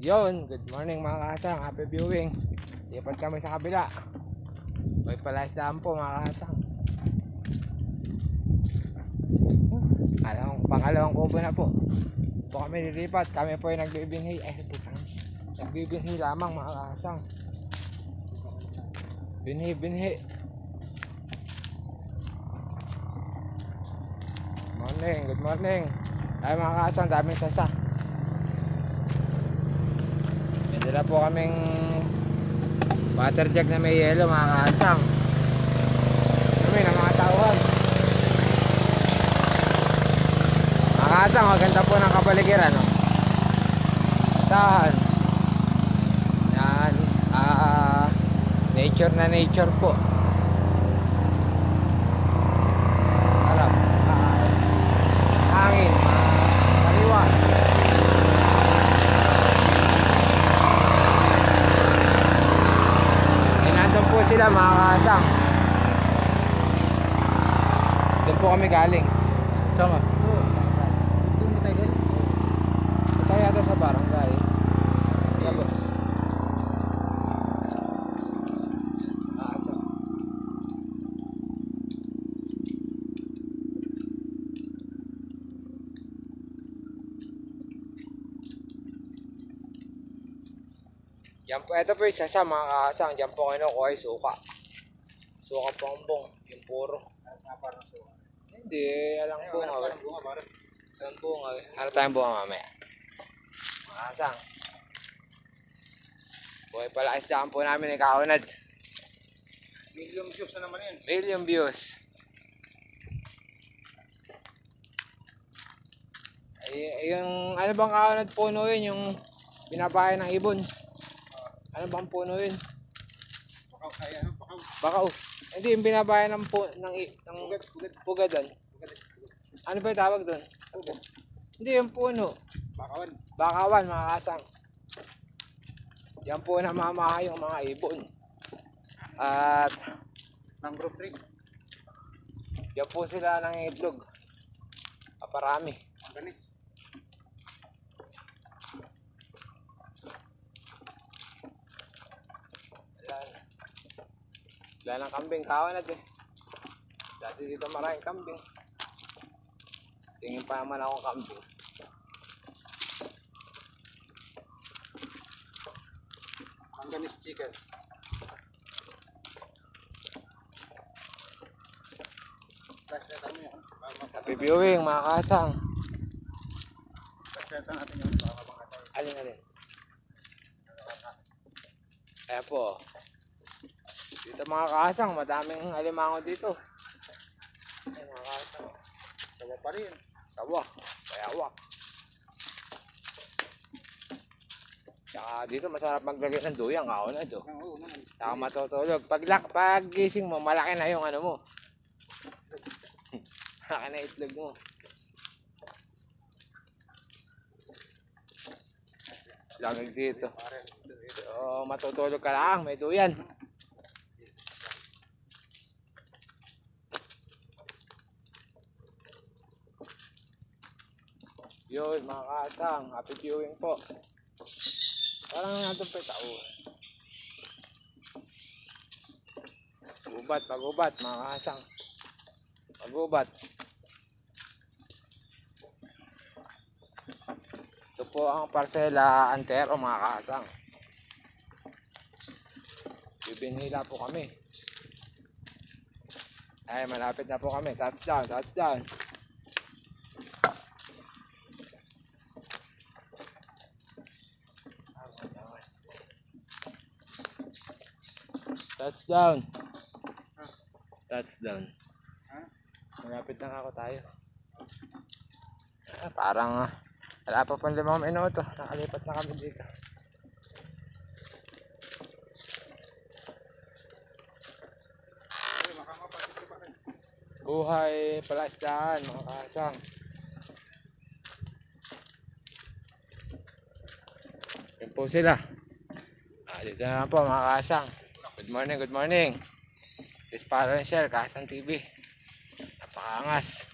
Yon, good morning mga kasang, happy viewing. Lipat kami sa kabila. May palaisdaan po mga kasang. Pangalawang kubo na po. Ito kami lilipat, kami po ay nagbibinhi. Nagbibinhi lamang mga kasang. Binhi. Good morning. Ay mga kasang, daming sasa. Dala po kaming water jug na may yelo mga kaasang. Kami na mga tauhan. Mga kaasang, maganda po ng kapaligiran. No? Sasahan. Yan. Nature na nature po. Sarap. Hangin. Kaliwa. Doon po sila mga kasang. Doon po kami galing. Tama. Doon mo tayo galing? Ito yata sa barangay. Tapos kasang. Yan po, ito po yung sasa mga kasang. Diyan po kinukuha yung suka. Suka bongbong. Yung puro. Hindi, alam po nga. Alam po nga. Ano tayong bunga mamaya? Mga kasang. Buhay pala isdaan po namin ni Kaunad. Million views na naman yan. Million views. Ay, yung ano bang Kaunad puno yun? Yung binabayan ng ibon. Ano bang puno yun? Bakaw. Hindi, yung binabayan ng pugadan. Ano ba yung tawag doon? Hindi, yung puno. Bakawan, mga kasang. Yan po namamahay yung mga ibon. At mangrove tree. yan po sila ng itlog. Aparami. Ganis. Wala ng kambing, Kaunad eh. Dati dito maraming kambing. Tingin pa naman ako kambing. Ganis chicken. Happy viewing mga kasang. Natin yun. Alin. Ayan po. Dito mga kasang, madaming alimango dito. Ayan mga kasang. Sawa pa rin. Sawa, bayawak. Tsaka dito masarap maglagay ng duyang, Kaunad oh. Oo naman. Tsaka matutulog. Pag gising mo, malaki na yung ano mo. Malaki na itlog mo. Langig dito. So, matutulog ka lang, may duyan. Yun mga kasang, happy viewing po. Parang natin pa tao. Pagubat mga kasang. Pagubat. Ito po ang parsela Antero mga kasang. Bibinhila po kami. Ay, malapit na po kami. Touchdown. Touchdown. Malapit na ako tayo. Parang wala pa pang 5 minuto. Nakalipat na kami dito. Buhay palaisdaan mga kasang. Yan po sila. Dito na po mga kasang. Good morning. Please follow and share Kasang TV. Napakangas.